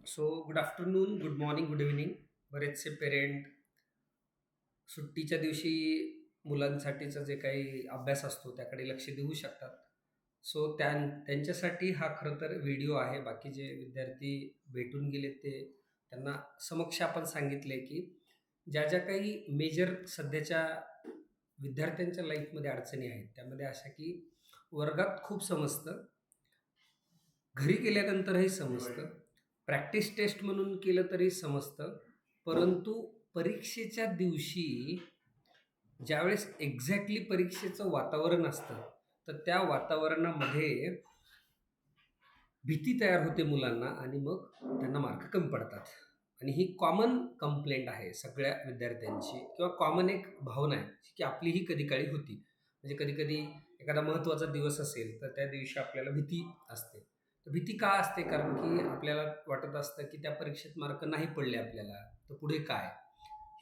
So good afternoon, good morning, good evening. बरेचसे parent सुट्टीच्या दिवशी मुलांसाठीचा जे काही अभ्यास असतो त्याकडे लक्ष देऊ शकतात. सो त्यांच्यासाठी हा खरं तर व्हिडिओ आहे. बाकी जे विद्यार्थी भेटून गेले ते त्यांना समक्ष आपण सांगितले की ज्या ज्या काही मेजर सध्याच्या विद्यार्थ्यांच्या लाईफमध्ये अडचणी आहेत त्यामध्ये अशा की वर्गात खूप समजतं, घरी गेल्यानंतरही समजतं, प्रॅक्टिस टेस्ट म्हणून केलं तरी समजतं. परंतु परीक्षेच्या दिवशी ज्यावेळेस एक्झॅक्टली परीक्षेचं वातावरण असतं, तर त्या वातावरणामध्ये भीती तयार होते मुलांना आणि मग त्यांना मार्क कमी पडतात. आणि ही कॉमन कंप्लेंट आहे सगळ्या विद्यार्थ्यांची किंवा कॉमन एक भावना आहे, की आपलीही कधी काळी होती. म्हणजे कधी-कधी एखादा महत्त्वाचा दिवस असेल, तर त्या दिवशी आपल्याला भीती असते. तर भीती का असते? कारण की आपल्याला वाटत असतं, की त्या परीक्षेत मार्क नाही पडले आपल्याला, तर पुढे काय?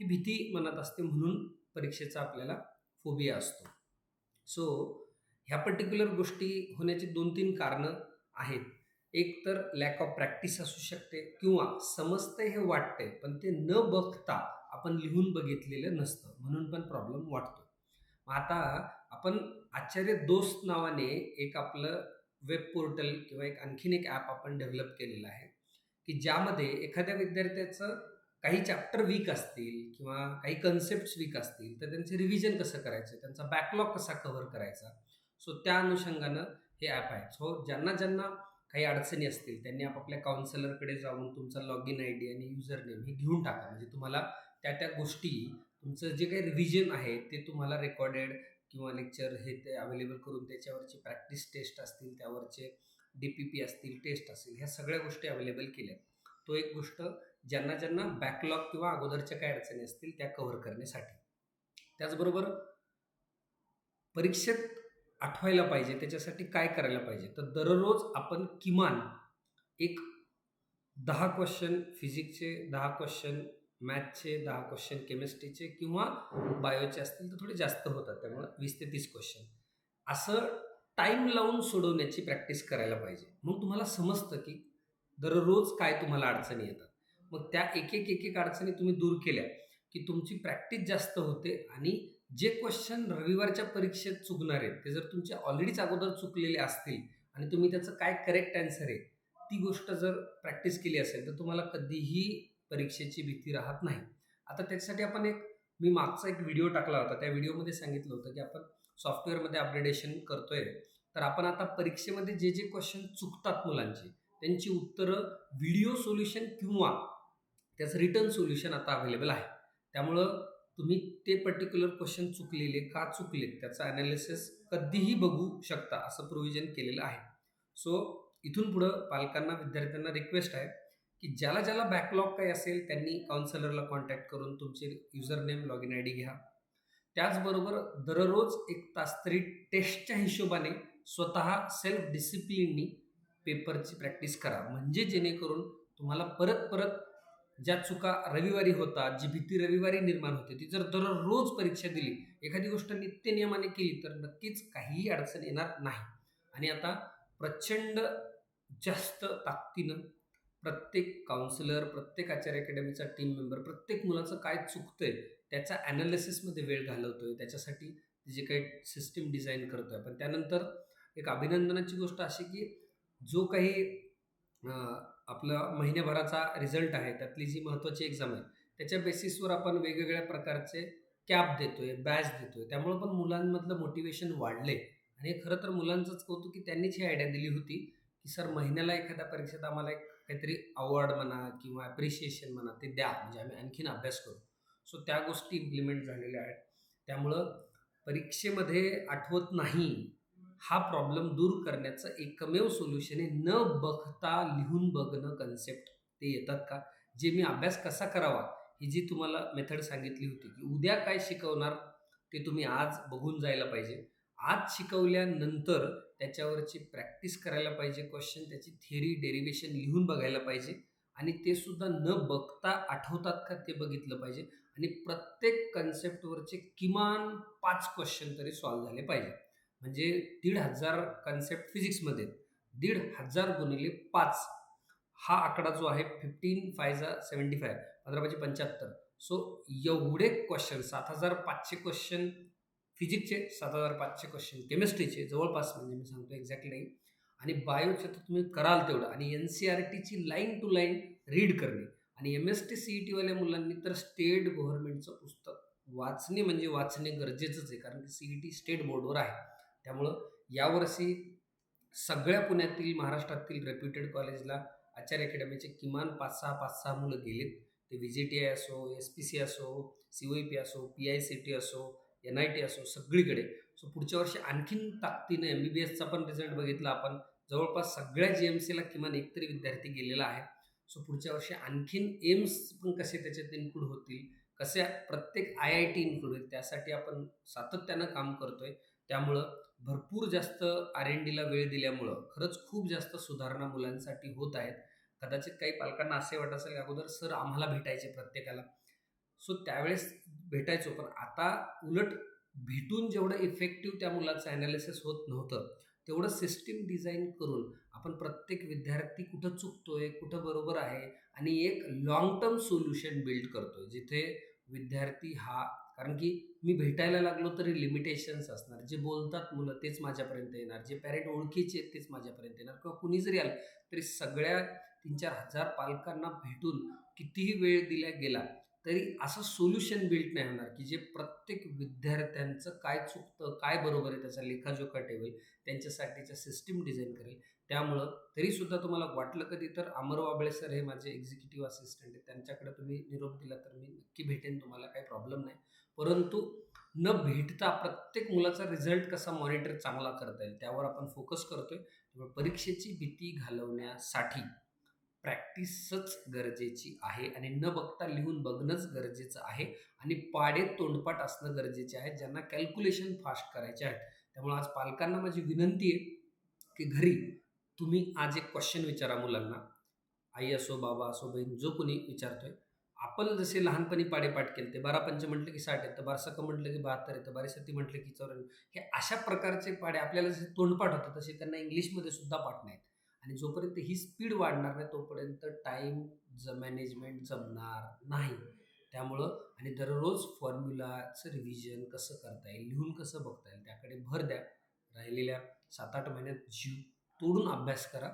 ही भीती मनात असते म्हणून परीक्षेचा आपल्याला फोबिया असतो. सो ह्या पर्टिक्युलर गोष्टी होण्याची 2-3 कारणं आहेत. एक तर लॅक ऑफ प्रॅक्टिस असू शकते किंवा समजतंय हे वाटतंय, पण ते न बघता आपण लिहून बघितलेलं नसतं, म्हणून पण प्रॉब्लेम वाटतो. मग आता आपण आचार्य दोस्त नावाने एक आपलं वेब पोर्टल किंवा एक आणखीन एक ॲप आपण डेव्हलप केलेलं आहे, की ज्यामध्ये एखाद्या विद्यार्थ्याचं काही चॅप्टर वीक असतील किंवा काही कन्सेप्ट्स वीक असतील, तर त्यांचे रिव्हिजन कसं करायचं, त्यांचा बॅकलॉग कसा कव्हर करायचा. सो त्या अनुषंगानं हे ॲप आहे. सो ज्यांना काही अडचणी असतील त्यांनी आपापल्या काउन्सिलरकडे जाऊन तुमचा लॉग इन आय डी आणि युजर नेम हे घेऊन टाका. म्हणजे तुम्हाला त्या त्या गोष्टी, तुमचं जे काही रिव्हिजन आहे ते तुम्हाला रेकॉर्डेड किंवा लेक्चर हे ते अवेलेबल करून त्याच्यावरचे प्रॅक्टिस टेस्ट असतील, त्यावरचे DPP असतील, टेस्ट असतील, ह्या सगळ्या गोष्टी अवेलेबल केल्या आहेत. तो एक गोष्ट ज्यांना बॅकलॉग किंवा अगोदरच्या काही अडचणी असतील त्या कव्हर करण्यासाठी. त्याचबरोबर परीक्षेत आठवायला पाहिजे त्याच्यासाठी काय करायला पाहिजे? तर दररोज आपण किमान एक 10 क्वेश्चन फिजिक्सचे, 10 क्वेश्चन मॅथ्सचे, 10 क्वेश्चन केमिस्ट्रीचे किंवा बायोचे असतील तर थोडे जास्त होतात. त्यामुळे 20 ते 30 क्वेश्चन असं टाईम लावून सोडवण्याची प्रॅक्टिस करायला पाहिजे. मग तुम्हाला समजतं की दररोज काय तुम्हाला अडचणी येतात. मग त्या एक एक अडचणी तुम्ही दूर केल्या, की तुमची प्रॅक्टिस जास्त होते आणि जे क्वेश्चन रविवारच्या परीक्षेत चुकणार आहेत, ते जर तुमचे ऑलरेडीच अगोदर चुकलेले असतील आणि तुम्ही त्याचं काय करेक्ट आन्सर आहे, ती गोष्ट जर प्रॅक्टिस केली असेल, तर तुम्हाला कधीही परीक्षेची भीती राहत नाही. आता त्याच्यासाठी आपण मी मागचा एक व्हिडिओ टाकला होता. त्या व्हिडिओमध्ये सांगितलं होतं, की आपण सॉफ्टवेअरमध्ये अपग्रेडेशन करतोय. तर आपण आता परीक्षेमध्ये जे क्वेश्चन चुकतात मुलांचे, त्यांची उत्तरं व्हिडिओ सोल्युशन किंवा त्याचं रिटर्न सोल्युशन आता अवेलेबल आहे. त्यामुळं तुम्ही ते पर्टिक्युलर क्वेश्चन चुकलेले का चुकलेत त्याचं ॲनालिसिस कधीही बघू शकता, असं प्रोव्हिजन केलेलं आहे. सो इथून पुढं पालकांना, विद्यार्थ्यांना रिक्वेस्ट आहे, की ज्याला बॅकलॉग काही असेल त्यांनी काउन्सिलरला कॉन्टॅक्ट करून तुमचे user name, log in ID घ्या. त्याचबरोबर दररोज 1 तास तरी टेस्टच्या हिशोबाने स्वतः सेल्फ डिसिप्लिननी पेपरची प्रॅक्टिस करा. म्हणजे जेणेकरून तुम्हाला परत-परत ज्या चुका रविवारी होतात, जी भीती रविवारी निर्माण होते, ती जर दररोज परीक्षा दिली, एखादी गोष्ट नित्यनियमाने केली, तर नक्कीच काहीही अडचण येणार नाही. आणि आता प्रचंड जास्त ताकदीनं प्रत्येक काउन्सिलर, प्रत्येक आचार्य अकॅडमीचा टीम मेंबर, प्रत्येक मुलाचं काय चुकतंय त्याच्या ॲनालिसिसमध्ये वेळ घालवतोय. त्याच्यासाठी जे काही सिस्टम डिझाइन करतोय आपण. त्यानंतर एक अभिनंदनाची गोष्ट अशी, की जो काही अ, आपला महिन्याभराचा रिझल्ट आहे, त्यातली जी महत्त्वाची एक्झाम आहे, त्याच्या बेसिसवर आपण वेगवेगळ्या प्रकारचे कॅप देतोय, बॅच देतोय. त्यामुळं पण मुलांमधलं मोटिव्हेशन वाढलंय आणि हे खरं तर मुलांचंच कौतुक, की त्यांनीच ही आयडिया दिली होती, की सर महिन्याला एखाद्या परीक्षेत आम्हाला एक काहीतरी अवॉर्ड म्हणा किंवा ॲप्रिशिएशन म्हणा ते द्या, म्हणजे आम्ही आणखीन अभ्यास करू. सो त्या गोष्टी इम्प्लिमेंट झालेल्या आहेत. त्यामुळं परीक्षेमध्ये आठवत नाही हा प्रॉब्लेम दूर करण्याचं एकमेव सोल्युशन आहे न बघता लिहून बघणं कन्सेप्ट. ते येतात का? जे मी अभ्यास कसा करावा ही जी तुम्हाला मेथड सांगितली होती, की उद्या काय शिकवणार ते तुम्ही आज बघून जायला पाहिजे. आज शिकवल्यानंतर त्याच्यावरची प्रॅक्टिस करायला पाहिजे. क्वेश्चन त्याची थिअरी, डेरिव्हेशन लिहून बघायला पाहिजे आणि ते सुद्धा न बघता आठवतात का ते बघितलं पाहिजे आणि प्रत्येक कन्सेप्टवरचे किमान 5 क्वेश्चन तरी सॉल्व्ह झाले पाहिजे. म्हणजे 1,500 कन्सेप्ट फिजिक्समध्ये 1,500 गुणिले 5 हा आकडा जो आहे 15 5 75, 15×5 = 75. सो एवढे क्वेश्चन, 7,500 क्वेश्चन फिजिक्सचे, 7,500 क्वेश्चन केमिस्ट्रीचे जवळपास, म्हणजे मी सांगतो एक्झॅक्टली नाही, आणि बायोचे तर तुम्ही कराल तेवढं, आणि NCERTची लाईन टू लाईन रीड करणे, आणि MST CET वाल्या मुलांनी तर स्टेट गव्हर्नमेंटचं पुस्तक वाचणे म्हणजे वाचणे गरजेचंच आहे, कारण की CET स्टेट बोर्डवर आहे. त्यामुळं यावर्षी सगळ्या पुण्यातील, महाराष्ट्रातील रेप्युटेड कॉलेजला आचार्य अकॅडमीचे किमान 5-6 मुलं गेलेत. ते VGTI असो, SPC असो, COEP असो, PICT असो, NIT असो, सगळीकडे. सो पुढच्या वर्षी आणखीन ताकदीने MBBSचा पण रिझल्ट बघितला आपण, जवळपास सगळ्या GMCला किमान एक तरी विद्यार्थी गेलेला आहे. सो पुढच्या वर्षी आणखीन एम्स पण कसे त्याच्यात इन्क्लूड होतील, कसे प्रत्येक IIT इन्क्लूड होईल, त्यासाठी आपण सातत्यानं काम करतोय. त्यामुळं भरपूर जास्त R&Dला वेळ दिल्यामुळं खरंच खूप जास्त सुधारणा मुलांसाठी होत आहेत. कदाचित काही पालकांना असे वाटत असेल, अगोदर सर आम्हाला भेटायचे प्रत्येकाला. सो त्यावेळेस भेटायचो, पण आता उलट भेटून जेवढं इफेक्टिव्ह त्या मुलाचं ॲनालिसिस होत नव्हतं, तेवढं सिस्टीम डिझाइन करून आपण प्रत्येक विद्यार्थी कुठं चुकतोय, कुठं बरोबर आहे, आणि एक लाँग टर्म सोल्युशन बिल्ड करतोय, जिथे विद्यार्थी हा, कारण की मी भेटायला लागलो तरी लिमिटेशन्स असणार. जे बोलतात मुलं तेच माझ्यापर्यंत येणार, जे पॅरेंट ओळखीचे आहेत तेच माझ्यापर्यंत येणार, किंवा कुणी जरी आलं तरी सगळ्या 3-4 हजार पालकांना भेटून कितीही वेळ दिला गेला तरी असं सोल्युशन बिल्ड नाही होणार, की जे प्रत्येक विद्यार्थ्यांचं काय चुकतं, काय बरोबर आहे, त्याचा लेखाजोखा ठेवेल, त्यांच्यासाठीचं सिस्टीम डिझाइन करेल. त्यामुळं तरीसुद्धा तुम्हाला वाटलं कधी, तर अमर वाबळे सर हे माझे एक्झिक्युटिव्ह असिस्टंट आहेत, त्यांच्याकडे तुम्ही निरोप दिला तर मी नक्की भेटेन, तुम्हाला काही प्रॉब्लेम नाही. परंतु न भेटता प्रत्येक मुलाचा रिझल्ट कसा मॉनिटर चांगला करता येईल, त्यावर आपण फोकस करतोय. त्यामुळे परीक्षेची भीती घालवण्यासाठी प्रॅक्टिसच गरजेची आहे, आणि न बघता लिहून बघणंच गरजेचं आहे, आणि पाढे तोंडपाठ असणं गरजेचे आहे, ज्यांना कॅल्क्युलेशन फास्ट करायचे आहेत. त्यामुळे आज पालकांना माझी विनंती आहे, की घरी तुम्ही आज एक क्वेश्चन विचारा मुलांना. आई असो, बाबा असो, बहीण, जो कोणी विचारतोय. आपण जसे लहानपणी पाढेपाठ केले, ते 12 पंच म्हटलं की 60 येतं, 12 म्हटलं की 72 येतं, 12 म्हटलं की 54. हे अशा प्रकारचे पाढे आपल्याला जसे तोंडपाठ होतात, तसे त्यांना इंग्लिशमध्ये सुद्धा पाठ नाहीत. आणि जोपर्यंत ही स्पीड वाढणार नाही, तोपर्यंत टाईम मॅनेजमेंट जमणार नाही. त्यामुळं, आणि दररोज फॉर्म्युलाचं रिव्हिजन कसं करता येईल, लिहून कसं बघता येईल, त्याकडे भर द्या. राहिलेल्या 7-8 महिन्यात जीव तोडून अभ्यास करा.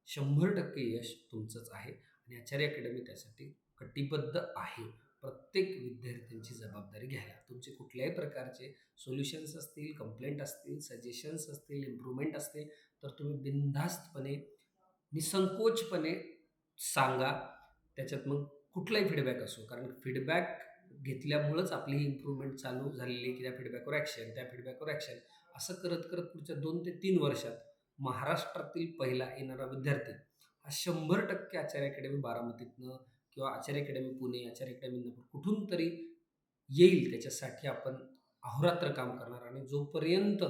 100% यश तुमचंच आहे, आणि आचार्य अकॅडमी त्यासाठी कटिबद्ध आहे. प्रत्येक विद्यार्थ्यांची जबाबदारी घ्यायला. तुमचे कुठल्याही प्रकारचे सोल्युशन्स असतील, कंप्लेंट असतील, सजेशन्स असतील, इम्प्रूव्हमेंट असतील, तर तुम्ही बिनधास्तपणे, निसंकोचपणे सांगा. त्याच्यात मग कुठलाही फीडबॅक असो, कारण फीडबॅक घेतल्यामुळंच आपली ही इम्प्रूव्हमेंट चालू झालेली आहे, की त्या फीडबॅकवर ॲक्शन, त्या फीडबॅकवर ॲक्शन, असं करत करत पुढच्या 2 ते 3 वर्षात महाराष्ट्रातील पहिला येणारा विद्यार्थी हा 100% आचार्य अकॅडमी बारामतीतनं, किंवा आचार्य अकॅडमी पुणे, आचार्य अकॅडमी इंदापूर कुठून तरी येईल. त्याच्यासाठी आपण अहोरात्र काम करणार, आणि जोपर्यंत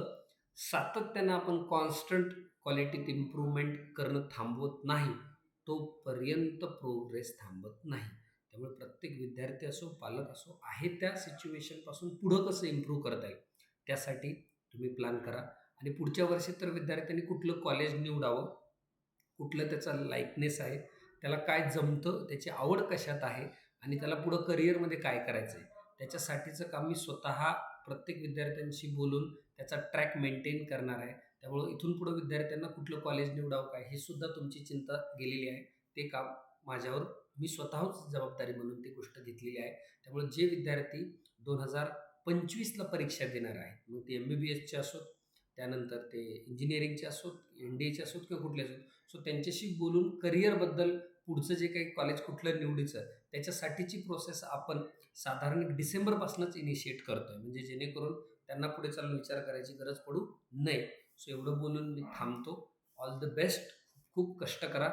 सातत्यानं आपण कॉन्स्टंट क्वालिटीत इम्प्रूव्हमेंट करणं थांबवत नाही, तोपर्यंत प्रोग्रेस थांबत नाही. त्यामुळे प्रत्येक विद्यार्थी असो, पालक असो, आहे त्या सिच्युएशनपासून पुढं कसं इम्प्रूव्ह करता येईल, त्यासाठी तुम्ही प्लॅन करा. आणि पुढच्या वर्षी तर विद्यार्थ्यांनी कुठलं कॉलेज निवडावं, कुठलं त्याचा लाइकनेस आहे, त्याला काय जमतं, त्याची आवड कशात आहे, आणि त्याला पुढं करिअरमध्ये काय करायचं आहे, त्याच्यासाठीचं काम मी स्वतः प्रत्येक विद्यार्थ्यांशी बोलून त्याचा ट्रॅक मेंटेन करणार आहे. त्यामुळं इथून पुढं विद्यार्थ्यांना कुठलं कॉलेज निवडावं काय, हे सुद्धा तुमची चिंता गेलेली आहे. ते काम माझ्यावर, मी स्वतःच जबाबदारी म्हणून ती गोष्ट घेतलेली आहे. त्यामुळे जे विद्यार्थी 2025ला परीक्षा देणार आहेत, मग ते MBBSचे असोत, त्यानंतर ते इंजिनिअरिंगचे असोत, NDAचे असोत, किंवा कुठले असोत, सो त्यांच्याशी बोलून करिअरबद्दल पुढचं जे काही कॉलेज कुठलं निवडीचं, त्याच्यासाठीची प्रोसेस आपण साधारण एक डिसेंबरपासूनच इनिशिएट करतोय, म्हणजे जेणेकरून त्यांना पुढे चालून विचार करायची गरज पडू नये. सो एवढं बोलून मी थांबतो. All the best. खूप कष्ट करा,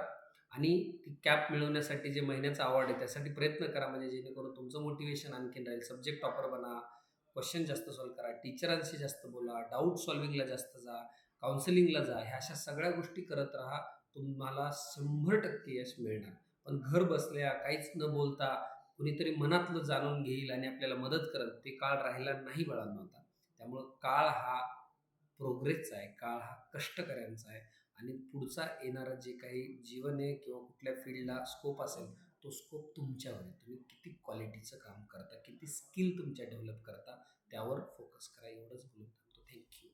आणि ती कॅप मिळवण्यासाठी जे महिन्याचा अवॉर्ड आहे त्यासाठी प्रयत्न करा, म्हणजे जेणेकरून तुमचं मोटिवेशन आणखीन राहील. सब्जेक्ट टॉपर बना, क्वेश्चन जास्त सॉल्व्ह करा, टीचरांशी जास्त बोला, डाऊट सॉल्व्हिंगला जास्त जा, काउन्सिलिंगला जा. ह्या अशा सगळ्या गोष्टी करत राहा. तुम्हाला 100% यश मिळणार. पण घर बसल्या काहीच न बोलता कुणीतरी मनातलं जाणून घेईल आणि आपल्याला मदत करेल, ते काळ राहिला नाही बाळांनो आता. त्यामुळं काळ हा प्रोग्रेसचा आहे, काळ हा कष्टकऱ्यांचा आहे. आणि पुढचा येणारा जे काही जीवन आहे किंवा कुठल्या फील्डला स्कोप असेल, तो स्कोप तुमच्यावर आहे. तुम्ही किती क्वालिटीचं काम करता, किती स्किल तुमच्या डेव्हलप करता, त्यावर फोकस करा. एवढंच बोलून थांबतो. Thank you.